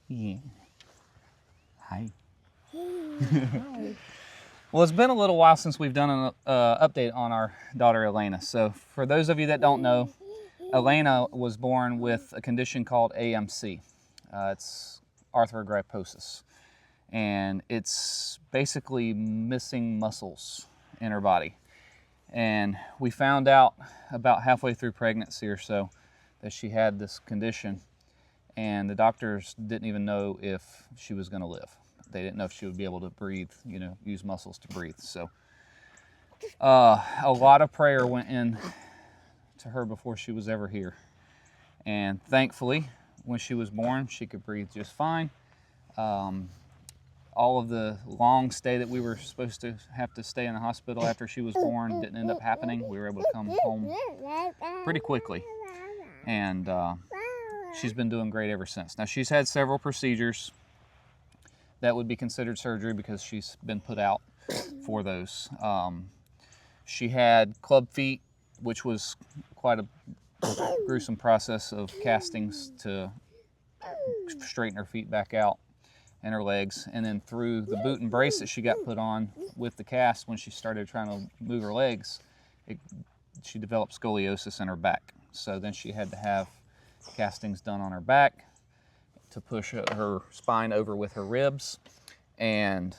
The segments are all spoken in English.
Yeah. Hi. Well, it's been a little while since we've done an update on our daughter Ellaina. So for those of you that don't know, Ellaina was born with a condition called AMC. It's arthrogryposis, and it's basically missing muscles in her body. And we found out about halfway through pregnancy or so that she had this condition, and the doctors didn't even know if she was going to live. They didn't know if she would be able to breathe, use muscles to breathe. So a lot of prayer went in to her before she was ever here. And thankfully, when she was born, she could breathe just fine. All of the long stay that we were supposed to have to stay in the hospital after she was born didn't end up happening. We were able to come home pretty quickly. And she's been doing great ever since. Now, she's had several procedures that would be considered surgery because she's been put out for those. She had club feet, which was quite a gruesome process of castings to straighten her feet back out and her legs. And then through the boot and brace that she got put on with the cast, when she started trying to move her legs, she developed scoliosis in her back. So then she had to have castings done on her back to push her spine over with her ribs, and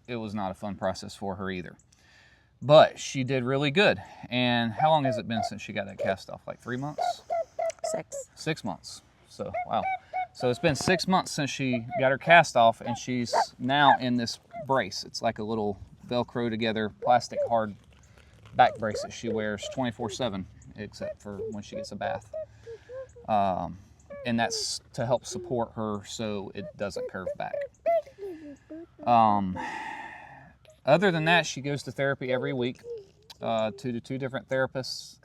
it was not a fun process for her either. But she did really good. And how long has it been since she got that cast off? Like 3 months? 6. 6 months. So, wow. So it's been 6 months since she got her cast off, and she's now in this brace. It's like a little Velcro together plastic hard back brace that she wears 24/7, except for when she gets a bath. And that's to help support her so it doesn't curve back. Other than that, she goes to therapy every week, to two different therapists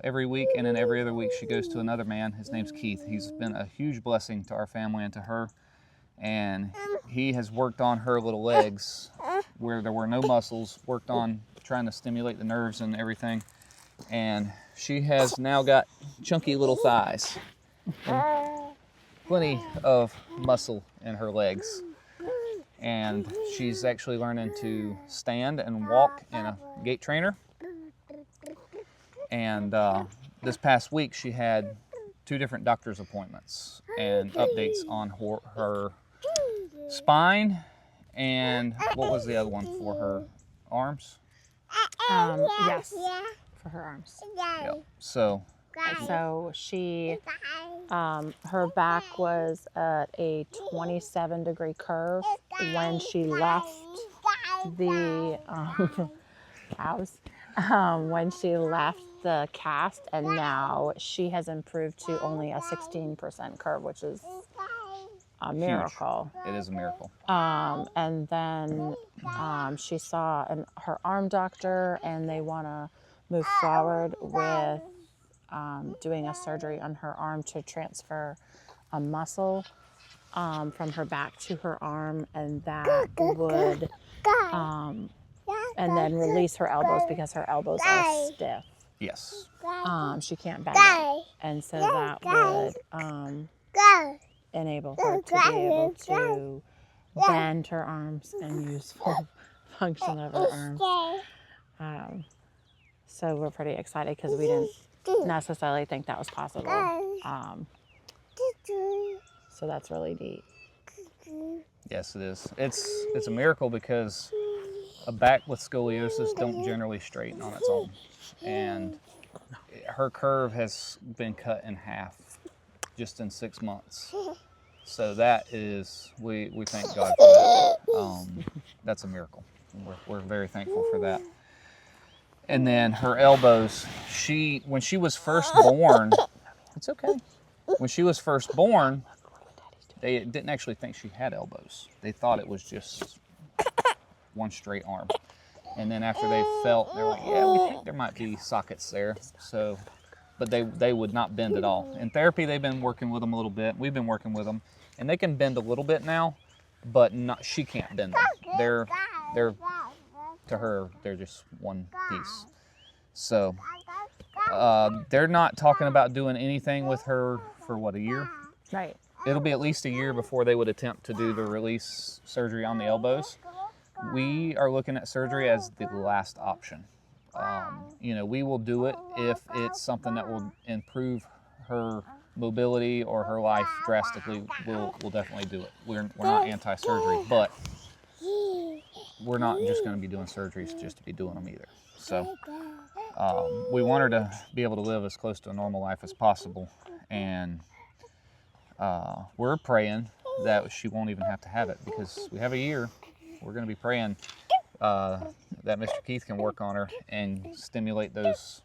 every week, and then every other week she goes to another man. His name's Keith. He's been a huge blessing to our family and to her, and he has worked on her little legs where there were no muscles, worked on trying to stimulate the nerves and everything, and she has now got chunky little thighs. Plenty of muscle in her legs, and she's actually learning to stand and walk in a gait trainer. And this past week she had 2 different doctor's appointments and updates on her spine, and what was the other one for her arms? Yes, for her arms. Yep. So she, her back was at a 27-degree curve when she left the cows. When she left the cast, and now she has improved to only a 16% curve, which is a miracle. Huge. It is a miracle. And then she saw her arm doctor, and they want to move forward with doing a surgery on her arm to transfer a muscle from her back to her arm, and that would and then release her elbows because her elbows are stiff. Yes. She can't bend it, and so that would enable her to be able to bend her arms and use full function of her arms. So we're pretty excited because we didn't necessarily think that was possible. So that's really neat. Yes, it is. It's a miracle because a back with scoliosis don't generally straighten on its own. And her curve has been cut in half just in 6 months. So that is, we thank God for that. That's a miracle. We're very thankful for that. And then her elbows, when she was first born, it's okay. When she was first born, they didn't actually think she had elbows. They thought it was just one straight arm. And then after they felt, they were like, yeah, we think there might be sockets there. So, but they would not bend at all. In therapy, they've been working with them a little bit. We've been working with them, and they can bend a little bit now, but she can't bend them. They're to her, they're just one piece. So they're not talking about doing anything with her for what, a year? Right. It'll be at least a year before they would attempt to do the release surgery on the elbows. We are looking at surgery as the last option. You know, we will do it if it's something that will improve her mobility or her life drastically. We'll definitely do it. We're not anti-surgery, but we're not just going to be doing surgeries just to be doing them either. So we want her to be able to live as close to a normal life as possible, and we're praying that she won't even have to have it, because we have a year. We're going to be praying that Mr. Keith can work on her and stimulate those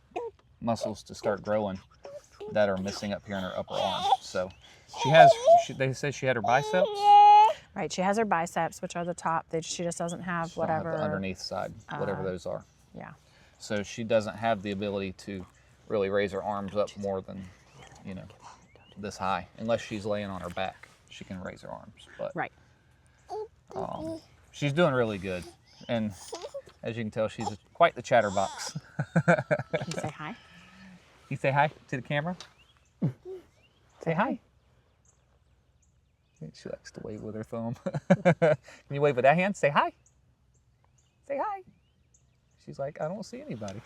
muscles to start growing that are missing up here in her upper arm. So they say she had her biceps. Right, she has her biceps, which are the top. She just doesn't have whatever. The underneath side, whatever those are. Yeah. So she doesn't have the ability to really raise her arms up more than, you know, this high. Unless she's laying on her back, she can raise her arms. But right. She's doing really good. And as you can tell, she's quite the chatterbox. Can you say hi? You say hi to the camera? Say hi. She likes to wave with her thumb. Can you wave with that hand? Say hi. Say hi. She's like, I don't see anybody.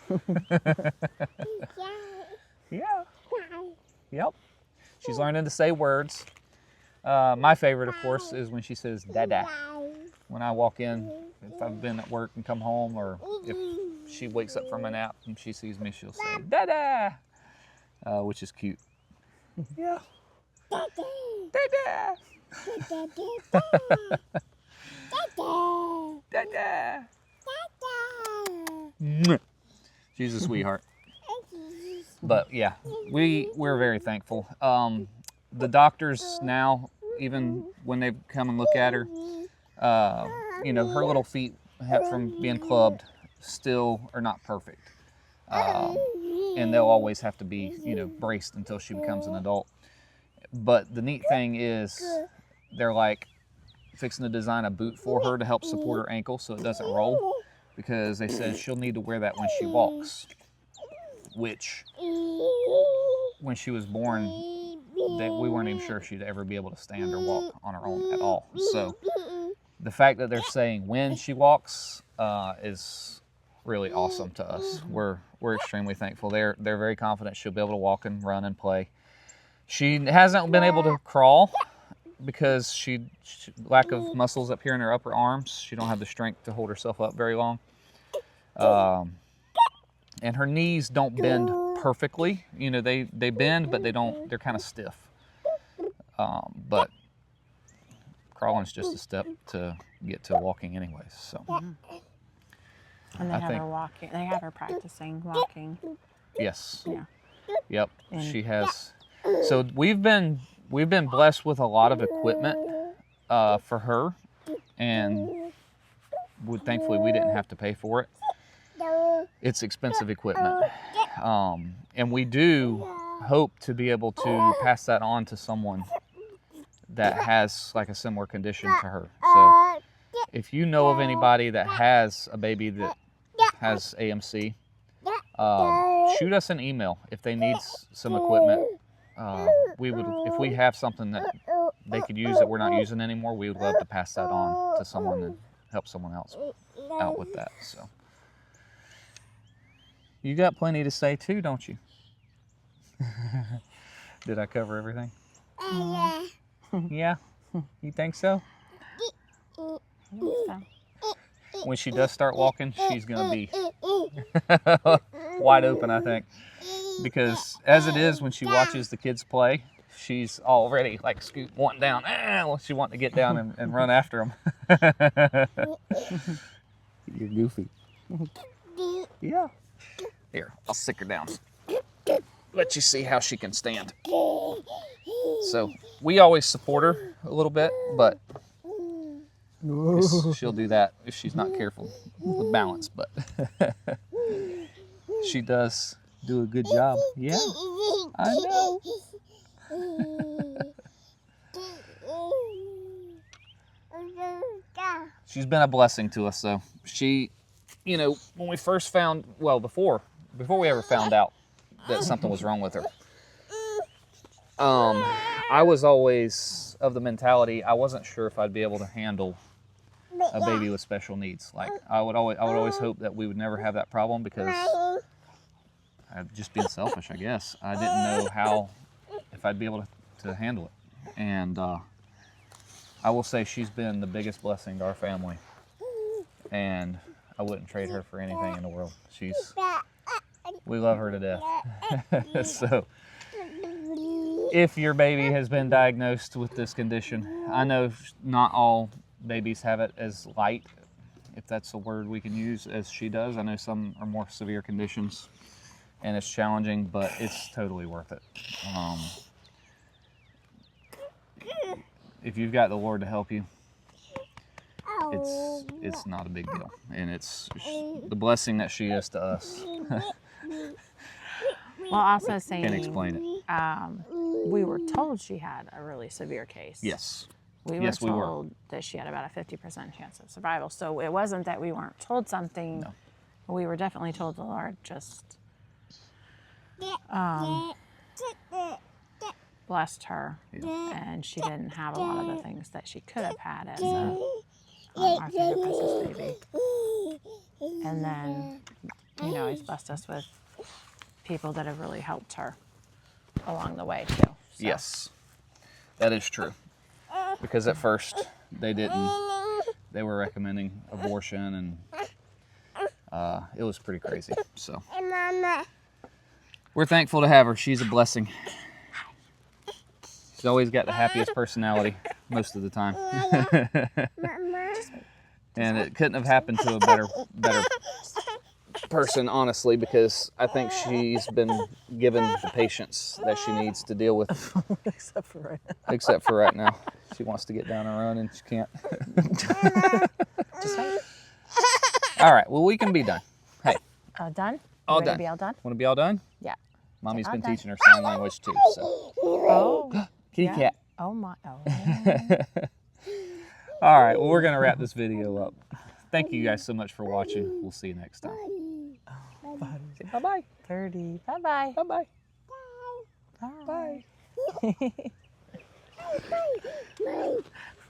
Yeah. Yep. She's learning to say words. My favorite, of course, is when she says dada. When I walk in, if I've been at work and come home, or if she wakes up from a nap and she sees me, she'll say dada, which is cute. Yeah. Dada. Dada. She's a sweetheart. But yeah, we're very thankful. The doctors now, even when they come and look at her, you know, her little feet from being clubbed still are not perfect. And they'll always have to be, you know, braced until she becomes an adult. But the neat thing is they're like fixing to design a boot for her to help support her ankle so it doesn't roll, because they said she'll need to wear that when she walks, which when she was born, we weren't even sure she'd ever be able to stand or walk on her own at all. So the fact that they're saying when she walks is really awesome to us. We're extremely thankful. They're very confident she'll be able to walk and run and play. She hasn't been able to crawl because she lack of muscles up here in her upper arms. She don't have the strength to hold herself up very long. And her knees don't bend perfectly. You know, they bend, but they're kind of stiff. But crawling's just a step to get to walking anyways. So. And they have her walking. They have her practicing walking. Yes. Yeah. Yep. She has. So we've been blessed with a lot of equipment for her, and thankfully we didn't have to pay for it. It's expensive equipment, and we do hope to be able to pass that on to someone that has like a similar condition to her. So if you know of anybody that has a baby that has AMC, shoot us an email if they need some equipment. We would, if we have something that they could use that we're not using anymore, we would love to pass that on to someone and help someone else out with that. So you got plenty to say too, don't you? Did I cover everything? Yeah. You think so? When she does start walking, she's gonna be wide open, I think, because as it is, when she watches the kids play, she's already like wanting down. She wanting to get down and run after them. You're goofy. Yeah. Here, I'll sit her down. Let you see how she can stand. So we always support her a little bit, but she'll do that if she's not careful with balance. But she does do a good job. Yeah, I know. She's been a blessing to us, though. She, you know, when we first found, well, before we ever found out that something was wrong with her, I was always of the mentality I wasn't sure if I'd be able to handle a baby with special needs. Like I would always hope that we would never have that problem because I'm just being selfish, I guess. I didn't know if I'd be able to handle it. And I will say she's been the biggest blessing to our family, and I wouldn't trade her for anything in the world. We love her to death. So if your baby has been diagnosed with this condition, I know not all babies have it as light, if that's a word we can use, as she does. I know some are more severe conditions and it's challenging, but it's totally worth it. If you've got the Lord to help you, it's not a big deal, and it's the blessing that she is to us. Well, also saying, Can't explain it. We were told she had a really severe case. Yes. We were told that she had about a 50% chance of survival. So it wasn't that we weren't told something. No. We were definitely told the Lord just blessed her, and she didn't have a lot of the things that she could have had as our favorite precious baby. And then, He's blessed us with people that have really helped her along the way too. So. Yes, that is true. Because at first they were recommending abortion, and it was pretty crazy. So we're thankful to have her. She's a blessing. She's always got the happiest personality most of the time. And it couldn't have happened to a better person, honestly, because I think she's been given the patience that she needs to deal with. Except for right now. She wants to get down and run, and she can't. Just wait. All right, well, we can be done. Hey. Done? All You ready done. to be all done? Want to be all done? Yeah. Mommy's All been done. teaching her sign language too, so. Oh. Kitty Yeah. cat. Oh my. Oh. All right, well, we're going to wrap this video up. Thank you guys so much for watching. We'll see you next time. Bye-bye. 30. Bye-bye. Bye-bye. Bye.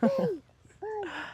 Bye.